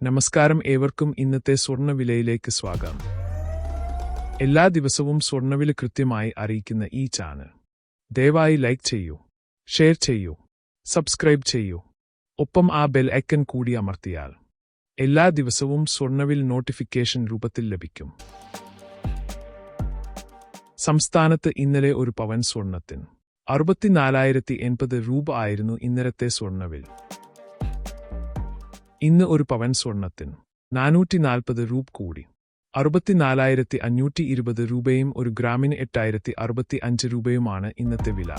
നമസ്കാരം, ഏവർക്കും ഇന്നത്തെ സ്വർണ്ണവിലയിലേക്ക് സ്വാഗതം. എല്ലാ ദിവസവും സ്വർണ്ണവില കൃത്യമായി അറിയിക്കുന്ന ഈ ചാനൽ ദയവായി ലൈക്ക് ചെയ്യൂ, ഷെയർ ചെയ്യൂ, സബ്സ്ക്രൈബ് ചെയ്യൂ, ഒപ്പം ആ ബെൽ ഐക്കൺ കൂടി അമർത്തിയാൽ എല്ലാ ദിവസവും സ്വർണ്ണവില നോട്ടിഫിക്കേഷൻ രൂപത്തിൽ ലഭിക്കും. സംസ്ഥാനത്ത് ഇന്നലെ ഒരു പവൻ സ്വർണ്ണത്തിന് 64,080 രൂപ ആയിരുന്നു ഇന്നലത്തെ സ്വർണ്ണവില. ഇന്ന് ഒരു പവൻ സ്വർണ്ണത്തിന് 440 രൂപ കൂടി 64,520 രൂപയും ഒരു ഗ്രാമിന് 8,065 രൂപയുമാണ് ഇന്നത്തെ വില.